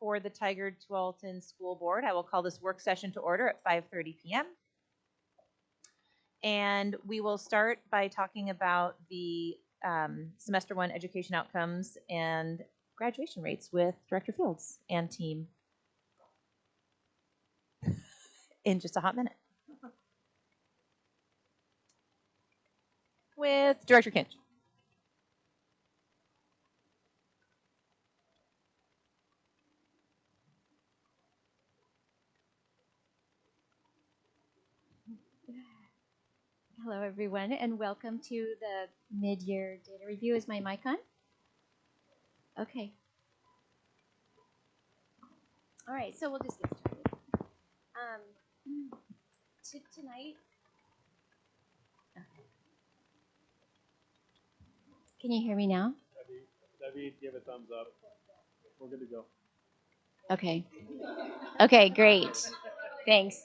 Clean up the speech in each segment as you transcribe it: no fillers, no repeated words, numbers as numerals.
for the Tigard-Tualatin School Board. I will call this work session to order at 5:30 p.m. And we will start by talking about the semester 1 education outcomes and graduation rates with Director Fields and team in just a hot minute. With Director Kinch. Hello, everyone, and welcome to the mid-year data review. Is my mic on? Okay. All right, so we'll just get started. Tonight, can you hear me now? Debbie, give a thumbs up. We're good to go. Okay. Okay, great. Thanks.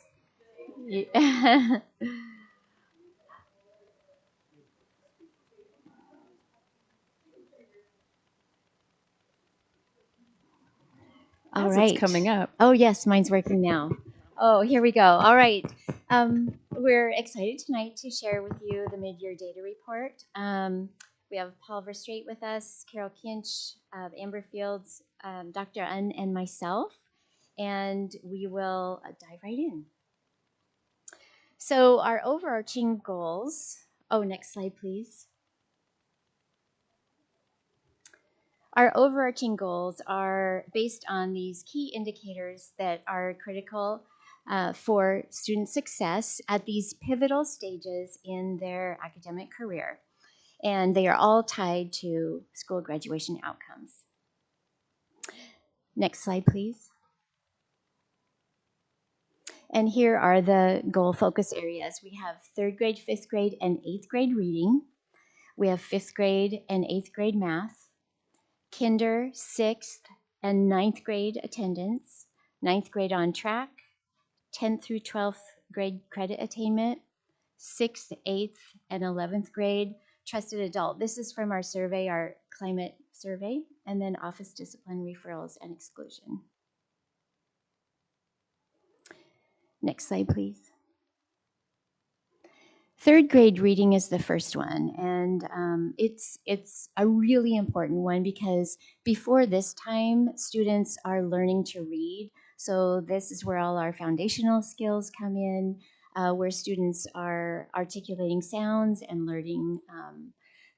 All right. It's coming up. Oh, yes, mine's working now. Oh, here we go. All right. We're excited tonight to share with you the mid-year data report. We have Paul Verstraete with us, Carol Kinch, Amber Fields, Dr. Un, and myself, and we will dive right in. So our overarching goals, next slide, please. Our overarching goals are based on these key indicators that are critical for student success at these pivotal stages in their academic career. And they are all tied to school graduation outcomes. Next slide, please. And here are the goal focus areas. We have 3rd grade, 5th grade, and 8th grade reading. We have 5th grade and 8th grade math. Kinder, 6th, and 9th grade attendance. 9th grade on track. 10th through 12th grade credit attainment. 6th, 8th, and 11th grade trusted adult. This is from our survey, our climate survey, and then office discipline, referrals, and exclusion. Next slide, please. 3rd grade reading is the first one, and it's a really important one because before this time, students are learning to read. So this is where all our foundational skills come in, where students are articulating sounds and learning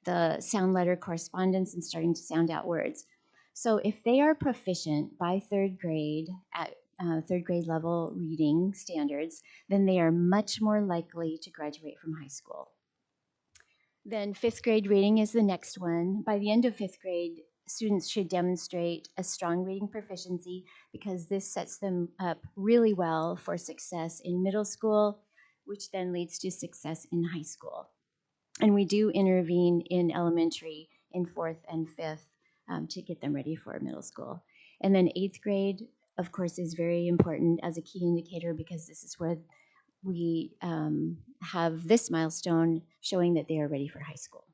the sound letter correspondence and starting to sound out words. So if they are proficient by 3rd grade at 3rd grade level reading standards, then they are much more likely to graduate from high school. Then 5th grade reading is the next one. By the end of 5th grade, students should demonstrate a strong reading proficiency because this sets them up really well for success in middle school, which then leads to success in high school. And we do intervene in elementary in 4th and 5th to get them ready for middle school. And then 8th grade, of course, is very important as a key indicator because this is where we have this milestone showing that they are ready for high school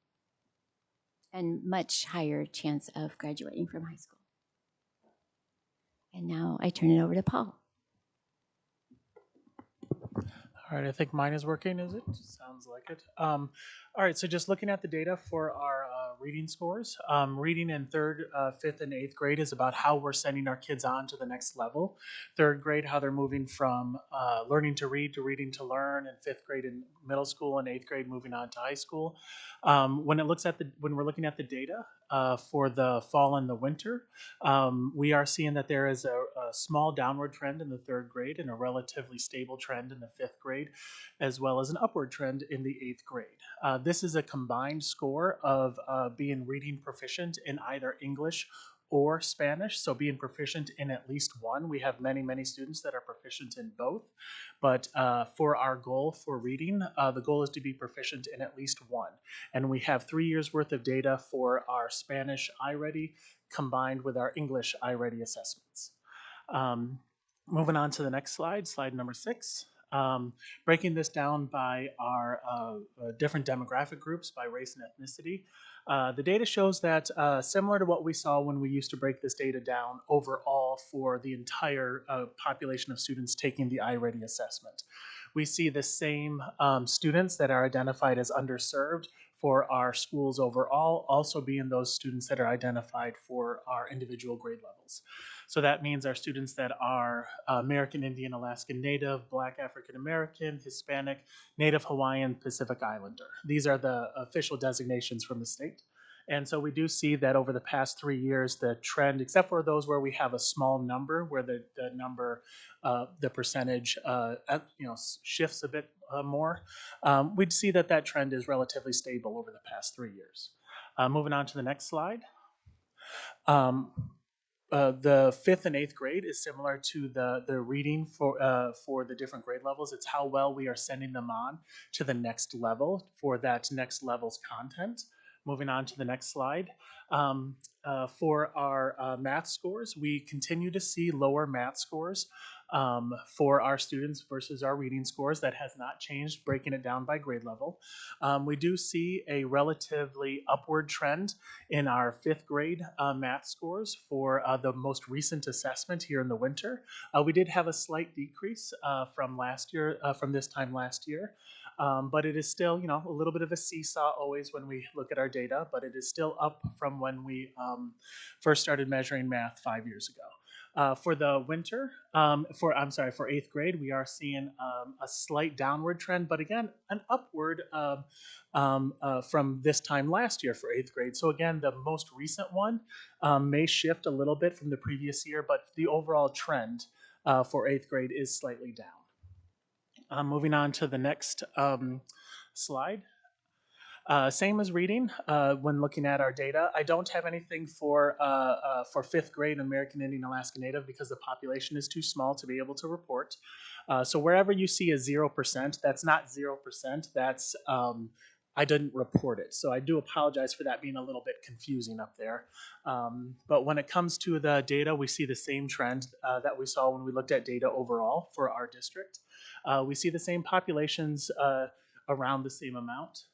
and much higher chance of graduating from high school. And now I turn it over to Paul. All right, I think mine is working, is it? Sounds like it. All right, so just looking at the data for our reading scores. Reading in 3rd, 5th, and 8th grade is about how we're sending our kids on to the next level. 3rd grade, how they're moving from learning to read to reading to learn, and 5th grade in middle school, and 8th grade moving on to high school. When we're looking at the data for the fall and the winter, we are seeing that there is a small downward trend in the 3rd grade and a relatively stable trend in the 5th grade, as well as an upward trend in the 8th grade. This is a combined score of being reading proficient in either English or Spanish, so being proficient in at least one. We have many, many students that are proficient in both, but for our goal for reading, the goal is to be proficient in at least one. And we have 3 years worth of data for our Spanish iReady combined with our English iReady assessments. Moving on to the next slide, slide number 6. Breaking this down by our different demographic groups by race and ethnicity, the data shows that similar to what we saw when we used to break this data down overall for the entire population of students taking the iReady assessment, we see the same students that are identified as underserved for our schools overall also being those students that are identified for our individual grade levels. So that means our students that are American Indian, Alaskan Native, Black African American, Hispanic, Native Hawaiian, Pacific Islander. These are the official designations from the state. And so we do see that over the past 3 years, the trend, except for those where we have a small number, where the number, the percentage, shifts a bit more, we'd see that that trend is relatively stable over the past 3 years. Moving on to the next slide. The fifth and eighth grade is similar to the reading for the different grade levels. It's how well we are sending them on to the next level for that next level's content. Moving on to the next slide. For our math scores, we continue to see lower math scores for our students versus our reading scores. That has not changed, breaking it down by grade level. We do see a relatively upward trend in our fifth grade math scores for the most recent assessment here in the winter. We did have a slight decrease from last year, from this time last year. But it is still, a little bit of a seesaw always when we look at our data, but it is still up from when we first started measuring math 5 years ago. For the winter, for eighth grade, we are seeing a slight downward trend, but again, an upward from this time last year for eighth grade. So again, the most recent one may shift a little bit from the previous year, but the overall trend for eighth grade is slightly down. Moving on to the next slide. Same as reading when looking at our data. I don't have anything for fifth grade American Indian Alaska Native because the population is too small to be able to report. So wherever you see a 0%, that's not 0%, that's I didn't report it. So I do apologize for that being a little bit confusing up there. But when it comes to the data, we see the same trend that we saw when we looked at data overall for our district. We see the same populations around the same amount.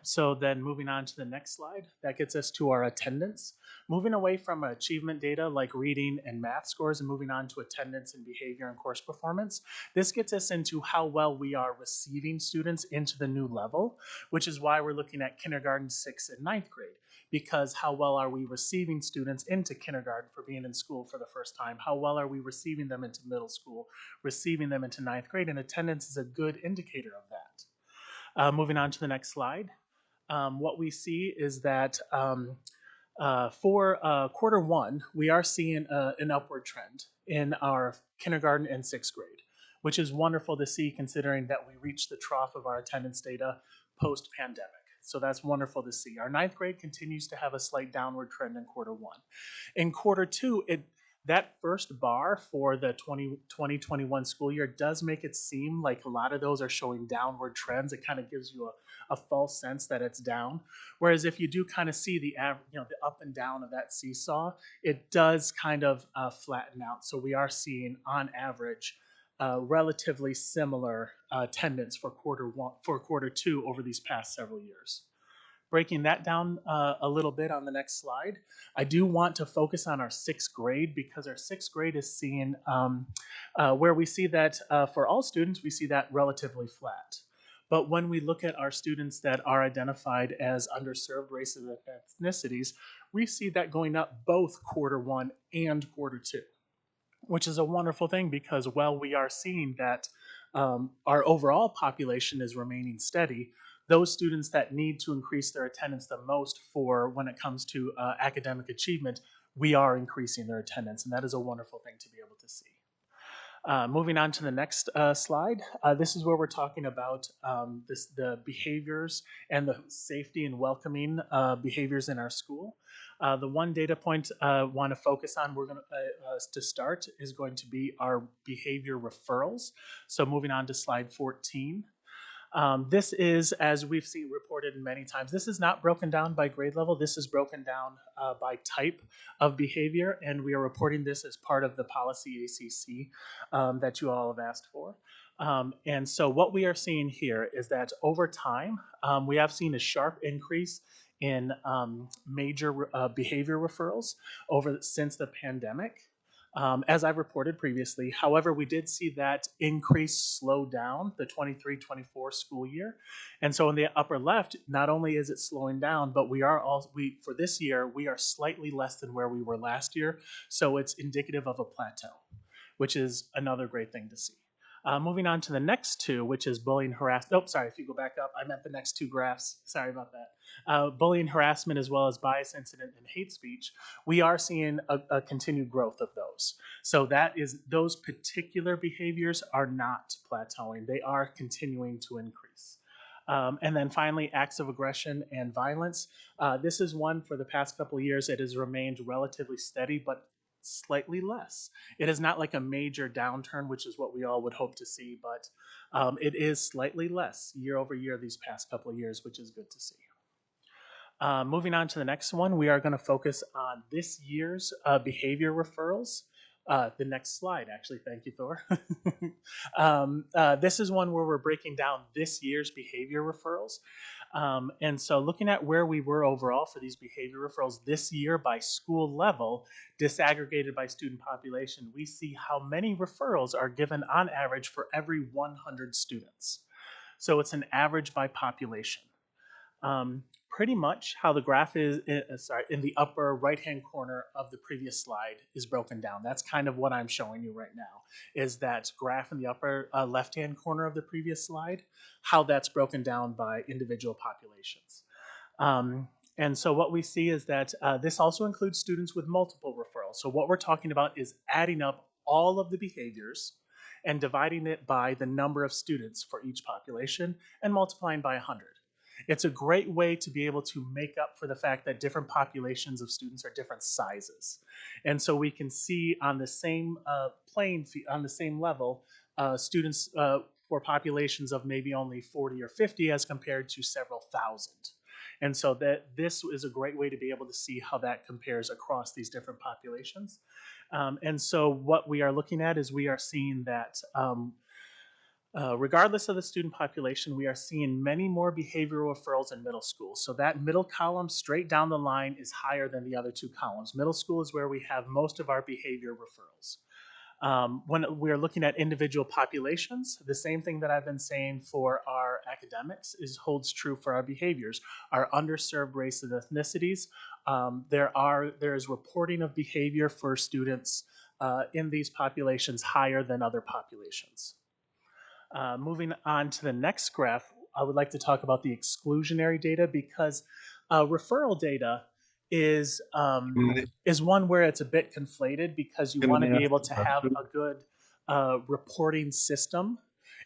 So then moving on to the next slide, that gets us to our attendance. Moving away from achievement data like reading and math scores and moving on to attendance and behavior and course performance, this gets us into how well we are receiving students into the new level, which is why we're looking at kindergarten, 6th, and 9th grade. Because how well are we receiving students into kindergarten for being in school for the first time? How well are we receiving them into middle school, receiving them into 9th grade? And attendance is a good indicator of that. Moving on to the next slide. What we see is that for quarter one, we are seeing an upward trend in our kindergarten and 6th grade, which is wonderful to see considering that we reached the trough of our attendance data post-pandemic. So that's wonderful to see. Our 9th grade continues to have a slight downward trend in quarter one. In quarter two, that first bar for the 2021 school year does make it seem like a lot of those are showing downward trends. It kind of gives you a false sense that it's down. Whereas if you do kind of see the up and down of that seesaw, it does kind of flatten out. So we are seeing on average relatively similar attendance for quarter two over these past several years. Breaking that down a little bit on the next slide, I do want to focus on our 6th grade because our 6th grade is seeing where we see that for all students, we see that relatively flat. But when we look at our students that are identified as underserved races and ethnicities, we see that going up both quarter one and quarter two, which is a wonderful thing because while we are seeing that our overall population is remaining steady, those students that need to increase their attendance the most for when it comes to academic achievement, we are increasing their attendance, and that is a wonderful thing to be able to see. Moving on to the next slide, this is where we're talking about the behaviors and the safety and welcoming behaviors in our school. The one data point I want to focus on to start is going to be our behavior referrals. So moving on to slide 14. This is, as we've seen reported many times, this is not broken down by grade level. This is broken down by type of behavior, and we are reporting this as part of the policy ACC that you all have asked for. And so what we are seeing here is that over time, we have seen a sharp increase in major behavior referrals since the pandemic. As I've reported previously. However, we did see that increase slow down the 23-24 school year. And so in the upper left, not only is it slowing down, but for this year, we are slightly less than where we were last year. So it's indicative of a plateau, which is another great thing to see. Moving on to the next two, which is bullying, harassment. Oh, sorry, if you go back up, I meant the next two graphs. Sorry about that. Bullying, harassment, as well as bias incident and hate speech. We are seeing a continued growth of those. So those particular behaviors are not plateauing. They are continuing to increase. And then finally, acts of aggression and violence. This is one for the past couple of years. It has remained relatively steady, but slightly less. It is not like a major downturn, which is what we all would hope to see, but it is slightly less year over year these past couple of years, which is good to see. Moving on to the next one, we are going to focus on this year's behavior referrals. The next slide, actually. Thank you, Thor. This is one where we're breaking down this year's behavior referrals. And so looking at where we were overall for these behavior referrals this year by school level, disaggregated by student population, we see how many referrals are given on average for every 100 students. So it's an average by population. Pretty much how the graph is, in the upper right-hand corner of the previous slide is broken down. That's kind of what I'm showing you right now, is that graph in the upper left-hand corner of the previous slide, how that's broken down by individual populations. And so what we see is that this also includes students with multiple referrals. So what we're talking about is adding up all of the behaviors and dividing it by the number of students for each population and multiplying by 100. It's a great way to be able to make up for the fact that different populations of students are different sizes. And so we can see on the same on the same level, students for populations of maybe only 40 or 50 as compared to several thousand. And so this is a great way to be able to see how that compares across these different populations. And so what we are looking at is we are seeing that regardless of the student population, we are seeing many more behavioral referrals in middle school. So that middle column straight down the line is higher than the other two columns. Middle school is where we have most of our behavior referrals. When we're looking at individual populations, the same thing that I've been saying for our academics holds true for our behaviors. Our underserved race and ethnicities, there is reporting of behavior for students in these populations higher than other populations. Moving on to the next graph, I would like to talk about the exclusionary data because referral data is one where it's a bit conflated because you want to be able to have a good reporting system.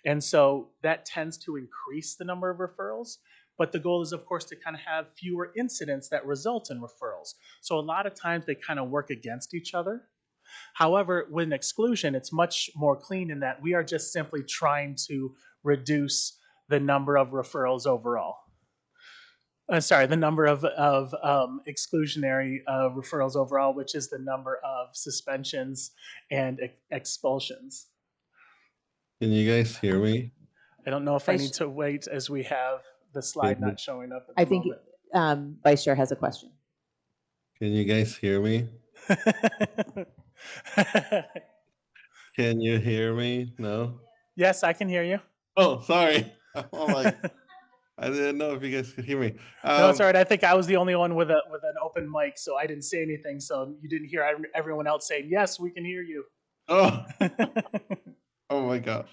And so that tends to increase the number of referrals. But the goal is, of course, to kind of have fewer incidents that result in referrals. So a lot of times they kind of work against each other. However, with an exclusion, it's much more clean in that we are just simply trying to reduce the number of referrals overall. The number of exclusionary referrals overall, which is the number of suspensions and expulsions. Can you guys hear me? I don't know if I need to wait as we have the slide not showing up at the moment. I think Vice Chair has a question. Can you guys hear me? Can you hear me? No? Yes, I can hear you. Oh, sorry. I'm like, I didn't know if you guys could hear me. No, it's all right. I think I was the only one with an open mic, so I didn't say anything. So you didn't hear everyone else saying, yes, we can hear you. Oh, oh my gosh.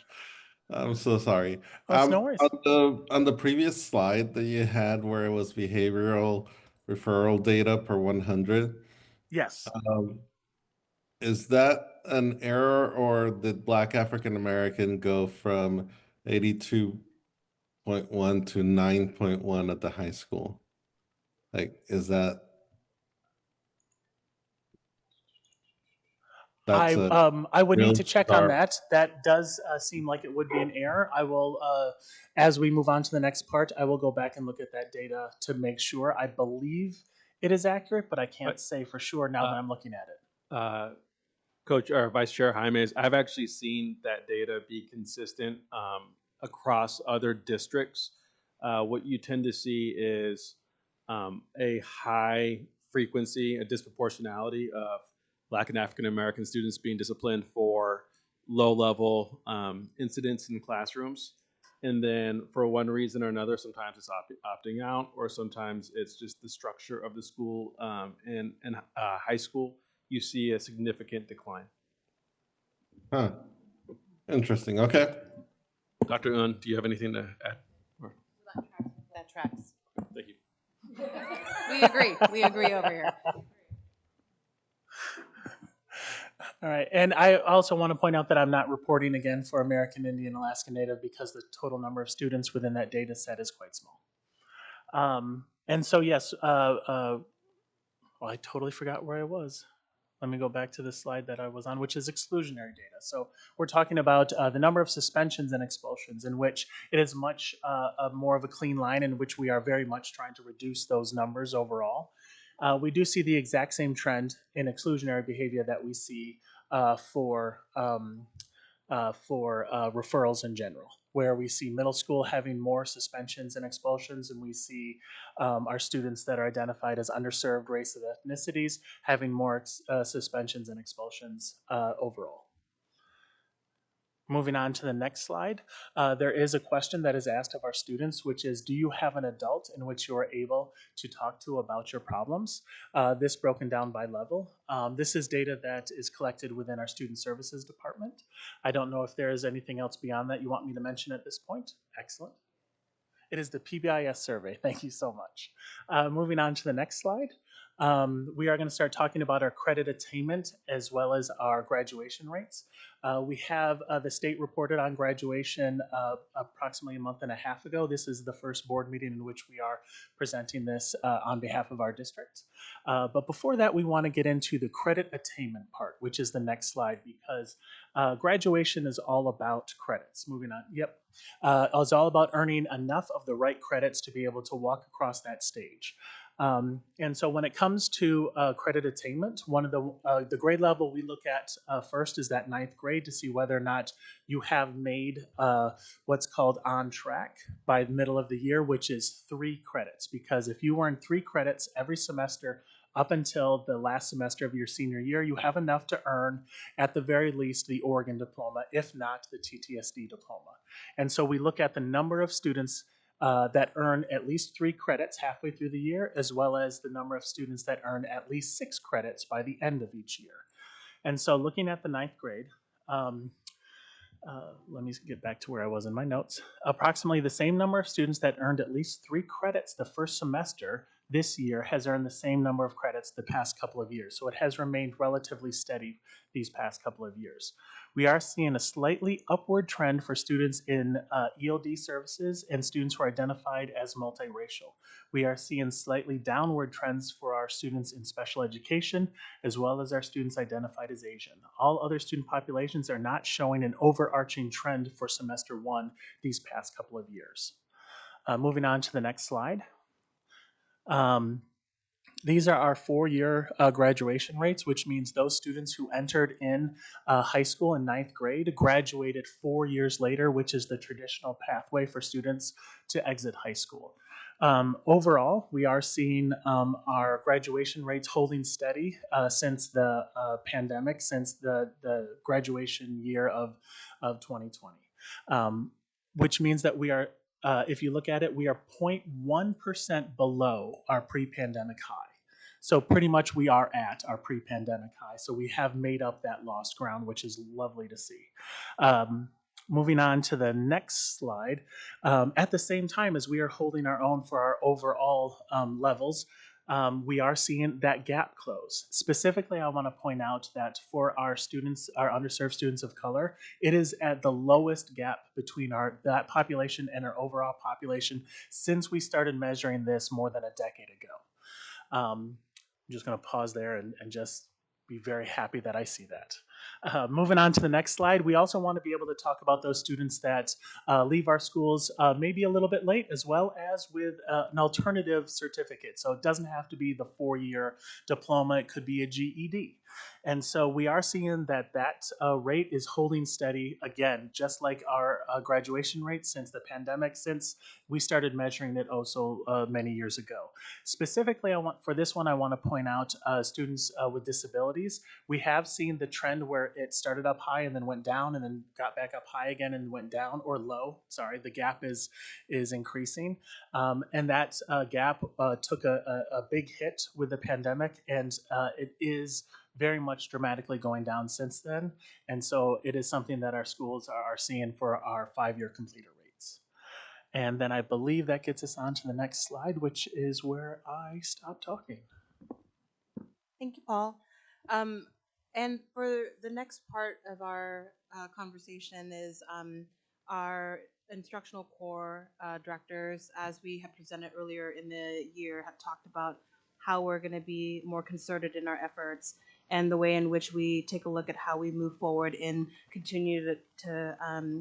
I'm so sorry. No worries. On the previous slide that you had where it was behavioral referral data per 100. Yes. Is that an error, or did Black African American go from 82.1 to 9.1 at the high school? Like, is that? I That's a I would need really to check on bizarre. that. That does seem like it would be an error. I will, as we move on to the next part, I will go back and look at that data to make sure. I believe it is accurate, but I can't But, say for sure now that uh, I'm looking at it. Coach or Vice Chair Jaime, I've actually seen that data be consistent across other districts. What you tend to see is a high frequency, a disproportionality of Black and African American students being disciplined for low level incidents in classrooms. And then for one reason or another, sometimes it's opting out, or sometimes it's just the structure of the school and high school. You see a significant decline. Huh. Interesting. Okay. Dr. Un, do you have anything to add? That tracks. Thank you. We agree. We agree over here. All right, and I also want to point out that I'm not reporting again for American Indian Alaska Native because the total number of students within that data set is quite small. And so yes, well, I totally forgot where I was. Let me go back to the slide that I was on, which is exclusionary data. So we're talking about the number of suspensions and expulsions, in which it is much more of a clean line, in which we are very much trying to reduce those numbers overall. We do see the exact same trend in exclusionary behavior that we see for referrals in general, where we see middle school having more suspensions and expulsions, and we see our students that are identified as underserved race and ethnicities having more suspensions and expulsions overall. Moving on to the next slide, there is a question that is asked of our students, which is, do you have an adult in which you are able to talk to about your problems? This broken down by level. This is data that is collected within our student services department. I don't know if there is anything else beyond that you want me to mention at this point. Excellent. It is the PBIS survey. Thank you so much. Moving on to the next slide. We are going to start talking about our credit attainment as well as our graduation rates. We have the state reported on graduation approximately a month and a half ago. This is the first board meeting in which we are presenting this on behalf of our district. But before that, we want to get into the credit attainment part, which is the next slide, because graduation is all about credits. Moving on. Yep. It's all about earning enough of the right credits to be able to walk across that stage. And so when it comes to credit attainment, one of the grade level we look at first is that 9th grade to see whether or not you have made what's called on track by the middle of the year, which is 3 credits. Because if you earn 3 credits every semester up until the last semester of your senior year, you have enough to earn at the very least the Oregon diploma, if not the TTSD diploma. And so we look at the number of students that earn at least 3 credits halfway through the year, as well as the number of students that earn at least 6 credits by the end of each year. And so looking at the 9th grade, let me get back to where I was in my notes. Approximately the same number of students that earned at least 3 credits the first semester this year has earned the same number of credits the past couple of years. So it has remained relatively steady these past couple of years. We are seeing a slightly upward trend for students in ELD services and students who are identified as multiracial. We are seeing slightly downward trends for our students in special education, as well as our students identified as Asian. All other student populations are not showing an overarching trend for semester 1 these past couple of years. Moving on to the next slide. These are our 4-year graduation rates, which means those students who entered in high school in 9th grade graduated 4 years later, which is the traditional pathway for students to exit high school. Overall, we are seeing our graduation rates holding steady since the pandemic, since the graduation year of 2020, which means that we are, if you look at it, we are 0.1% below our pre-pandemic high. So pretty much we are at our pre-pandemic high. So we have made up that lost ground, which is lovely to see. Moving on to the next slide. At the same time as we are holding our own for our overall levels, we are seeing that gap close. Specifically, I want to point out that for our students, our underserved students of color, it is at the lowest gap between that population and our overall population since we started measuring this more than a decade ago. I'm just going to pause there and just be very happy that I see that. Moving on to the next slide, we also want to be able to talk about those students that leave our schools maybe a little bit late, as well as with an alternative certificate. So it doesn't have to be the 4-year diploma, it could be a GED. And so we are seeing that rate is holding steady again, just like our graduation rate since the pandemic, since we started measuring it many years ago. Specifically, for this one, I want to point out students with disabilities. We have seen the trend where it started up high and then went down and then got back up high again and went down, or low. Sorry, the gap is increasing, and that gap took a big hit with the pandemic, and it is very much dramatically going down since then. And so it is something that our schools are seeing for our 5-year completer rates. And then I believe that gets us on to the next slide, which is where I stop talking. Thank you, Paul. And for the next part of our conversation is our instructional core directors, as we have presented earlier in the year, have talked about how we're going to be more concerted in our efforts and the way in which we take a look at how we move forward and continue to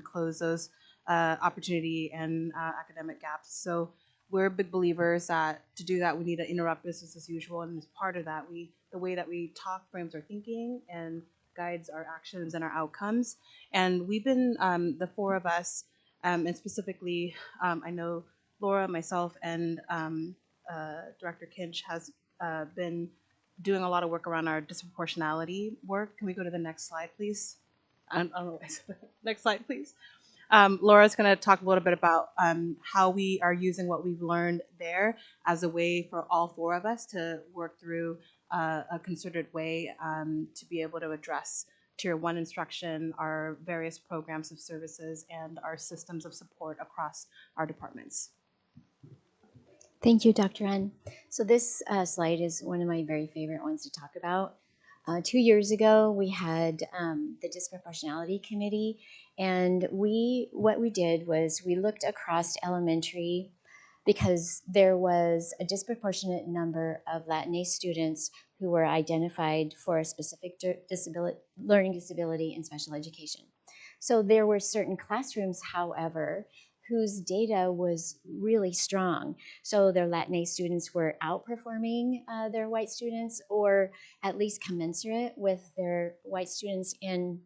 close those opportunity and academic gaps. So we're big believers that to do that, we need to interrupt business as usual. And as part of that, the way that we talk frames our thinking and guides our actions and our outcomes. And we've been, the 4 of us, and specifically, I know Laura, myself, and Director Kinch has been doing a lot of work around our disproportionality work. Can we go to the next slide, please? I don't know. Next slide, please. Laura's going to talk a little bit about how we are using what we've learned there as a way for all 4 of us to work through a concerted way to be able to address Tier 1 instruction, our various programs of services, and our systems of support across our departments. Thank you, Dr. N. So this slide is one of my very favorite ones to talk about. 2 years ago, we had the Disproportionality Committee, and what we did was we looked across elementary because there was a disproportionate number of Latinx students who were identified for a specific learning disability in special education. So there were certain classrooms, however, whose data was really strong. So their Latinx students were outperforming their white students, or at least commensurate with their white students in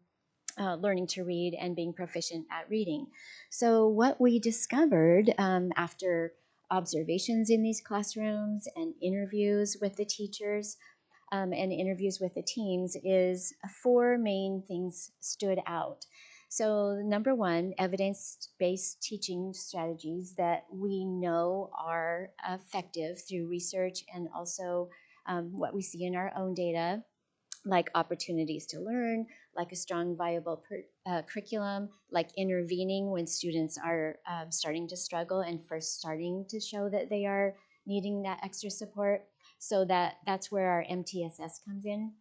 learning to read and being proficient at reading. So what we discovered after observations in these classrooms and interviews with the teachers and interviews with the teams is 4 main things stood out. So number 1, evidence-based teaching strategies that we know are effective through research and also what we see in our own data, like opportunities to learn, like a strong, viable curriculum, like intervening when students are starting to struggle and first starting to show that they are needing that extra support. So that's where our MTSS comes in.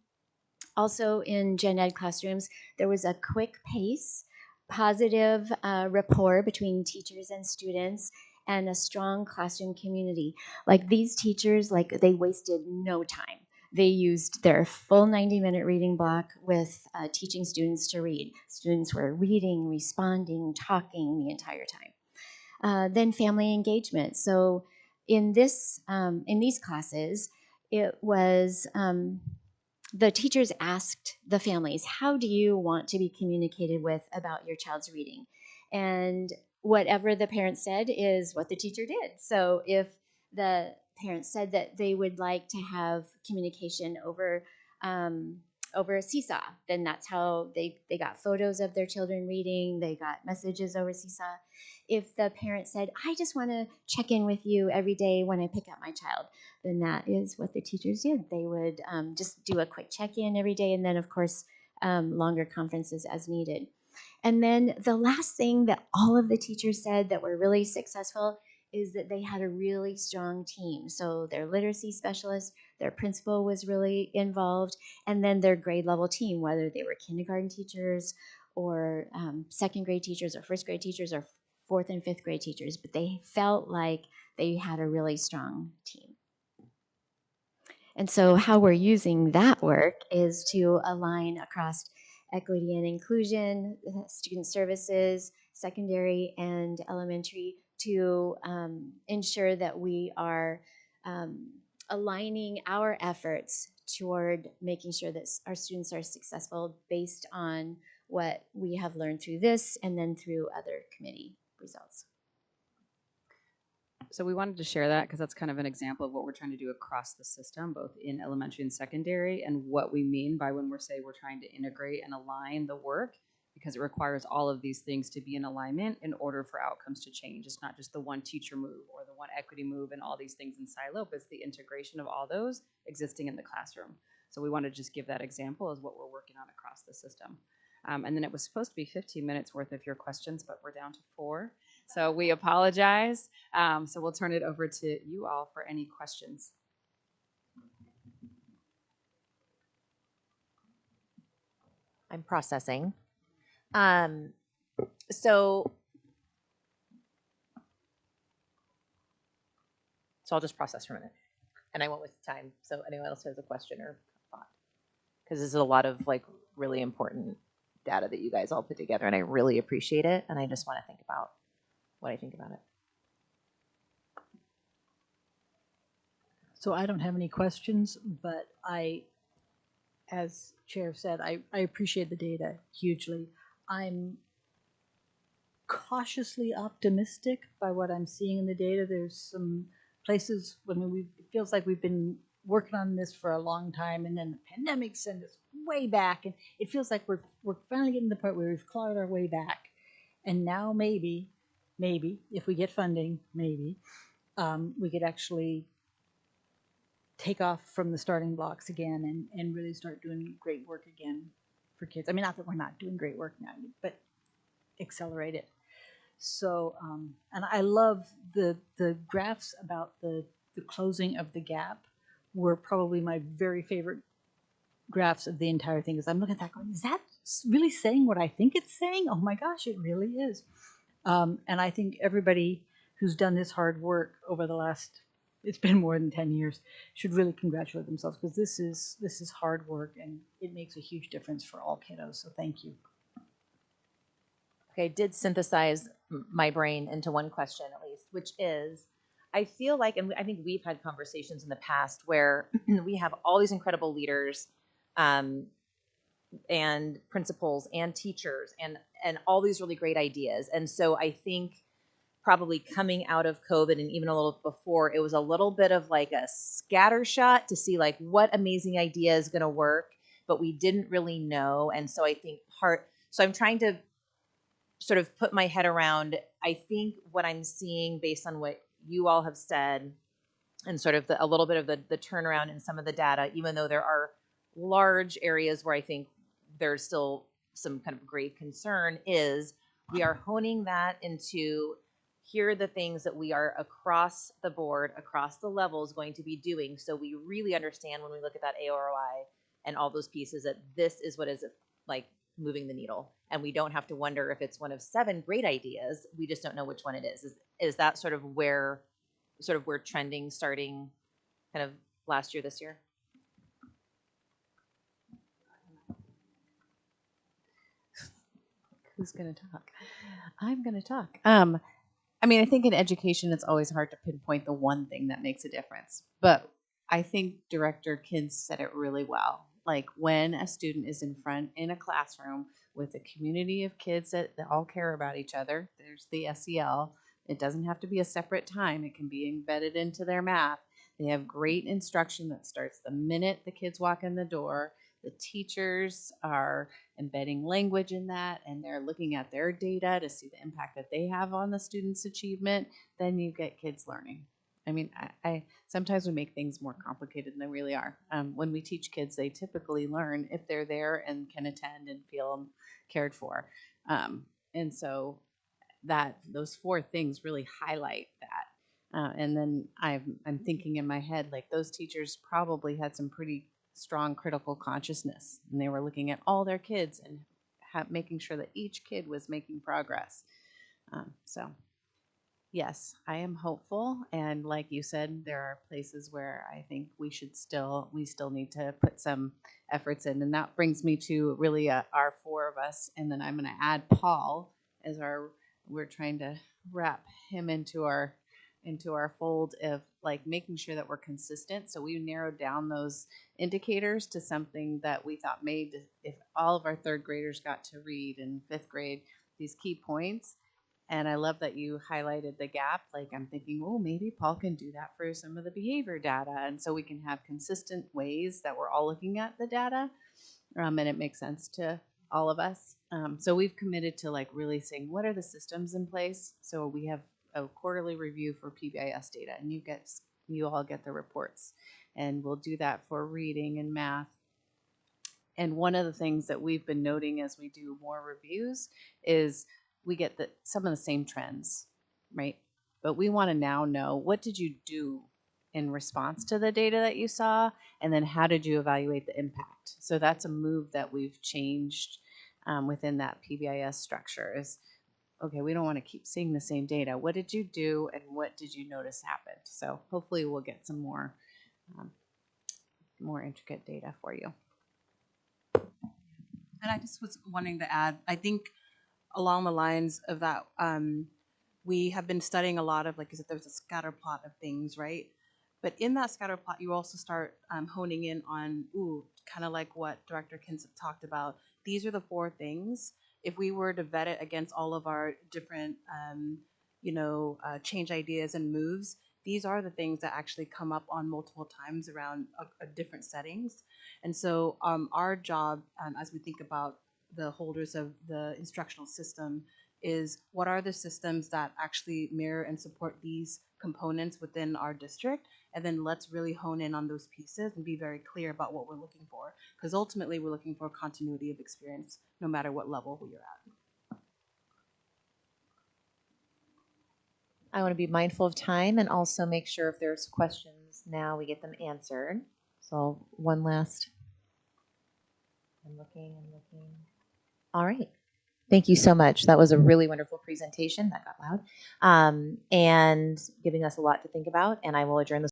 Also in gen ed classrooms, there was a quick pace, positive rapport between teachers and students, and a strong classroom community. Like these teachers, like they wasted no time. They used their full 90-minute reading block with teaching students to read. Students were reading, responding, talking the entire time. Then family engagement. So in these classes, it was the teachers asked the families, how do you want to be communicated with about your child's reading? And whatever the parents said is what the teacher did. So if the parents said that they would like to have communication over a seesaw, then that's how they got photos of their children reading, they got messages over seesaw. If the parent said, I just want to check in with you every day when I pick up my child, then that is what the teachers did. They would just do a quick check-in every day, and then of course longer conferences as needed. And then the last thing that all of the teachers said that were really successful is that they had a really strong team. So their literacy specialist, their principal was really involved, and then their grade level team, whether they were kindergarten teachers or second grade teachers or first grade teachers or 4th and 5th grade teachers, but they felt like they had a really strong team. And so how we're using that work is to align across equity and inclusion, student services, secondary and elementary, to ensure that we are aligning our efforts toward making sure that our students are successful based on what we have learned through this and then through other committee results. So we wanted to share that because that's kind of an example of what we're trying to do across the system, both in elementary and secondary, and what we mean by when we're saying we're trying to integrate and align the work, because it requires all of these things to be in alignment in order for outcomes to change. It's not just the one teacher move or the one equity move and all these things in silo, but it's the integration of all those existing in the classroom. So we want to just give that example as what we're working on across the system. And then it was supposed to be 15 minutes worth of your questions, but we're down to 4. So we apologize. So we'll turn it over to you all for any questions. I'm processing. So I'll just process for a minute, and I went with time. So anyone else has a question or thought? Because this is a lot of like really important data that you guys all put together, and I really appreciate it. And I just want to think about what I think about it. So I don't have any questions, but as Chair said, I appreciate the data hugely. I'm cautiously optimistic by what I'm seeing in the data. There's some places, I mean, it feels like we've been working on this for a long time, and then the pandemic sent us way back, and it feels like we're finally getting to the point where we've clawed our way back. And now maybe, if we get funding, maybe, we could actually take off from the starting blocks again and really start doing great work again for kids. I mean, not that we're not doing great work now, but accelerate it. So, and I love the graphs about the closing of the gap were probably my very favorite graphs of the entire thing, because I'm looking at that going, is that really saying what I think it's saying? Oh my gosh, it really is. And I think everybody who's done this hard work over the last, it's been more than 10 years, should really congratulate themselves, because this is hard work and it makes a huge difference for all kiddos. So thank you. Okay, I did synthesize my brain into one question at least, which is, I feel like, and I think we've had conversations in the past where we have all these incredible leaders and principals and teachers and all these really great ideas. And so I think probably coming out of COVID and even a little before, it was a little bit of like a scatter shot to see like what amazing idea is going to work, but we didn't really know. And so I think so I'm trying to sort of put my head around, I think what I'm seeing based on what you all have said and sort of a little bit of the turnaround in some of the data, even though there are large areas where I think there's still some kind of grave concern, is we are honing that into here are the things that we are across the board, across the levels going to be doing. So we really understand when we look at that AORI and all those pieces that this is what is like moving the needle. And we don't have to wonder if it's one of 7 great ideas. We just don't know which one it is. Is that sort of where we're trending starting kind of last year, this year? Who's going to talk? I'm going to talk. I mean, I think in education, it's always hard to pinpoint the one thing that makes a difference. But I think Director Kids said it really well. Like when a student is in front in a classroom with a community of kids that all care about each other, there's the SEL. It doesn't have to be a separate time. It can be embedded into their math. They have great instruction that starts the minute the kids walk in the door. The teachers are embedding language in that, and they're looking at their data to see the impact that they have on the students' achievement. Then you get kids learning. I mean, I sometimes we make things more complicated than they really are. When we teach kids, they typically learn if they're there and can attend and feel cared for. And so those 4 things really highlight that. And then I'm thinking in my head, like those teachers probably had some pretty strong critical consciousness, and they were looking at all their kids and making sure that each kid was making progress. So Yes, I am hopeful, and like you said, there are places where I think we still need to put some efforts in, and that brings me to really our four of us, and then I'm going to add Paul as our. We're trying to wrap him into our fold of like making sure that we're consistent. So we narrowed down those indicators to something that we thought made if all of our third graders got to read in fifth grade these key points. And I love that you highlighted the gap. Like I'm thinking, oh, maybe Paul can do that for some of the behavior data. And so we can have consistent ways that we're all looking at the data. And it makes sense to all of us. So we've committed to like really saying, what are the systems in place? So we have a quarterly review for PBIS data, and you all get the reports. And we'll do that for reading and math. And one of the things that we've been noting as we do more reviews is we get some of the same trends, right? But we want to now know, what did you do in response to the data that you saw? And then how did you evaluate the impact? So that's a move that we've changed within that PBIS structure is, okay, we don't want to keep seeing the same data. What did you do and what did you notice happened? So hopefully we'll get some more intricate data for you. And I just was wanting to add, I think along the lines of that, we have been studying a lot of, like, is that there's a scatter plot of things, right? But in that scatter plot, you also start honing in on, kind of like what Director Kins talked about. These are the four things. If we were to vet it against all of our different, change ideas and moves, these are the things that actually come up on multiple times around different settings. And so our job, as we think about the holders of the instructional system, is what are the systems that actually mirror and support these components within our district, and then let's really hone in on those pieces and be very clear about what we're looking for, because ultimately we're looking for continuity of experience no matter what level you're at. I want to be mindful of time and also make sure if there's questions now we get them answered. So one last. I'm looking. All right. Thank you so much. That was a really wonderful presentation. That got loud. And giving us a lot to think about. And I will adjourn this.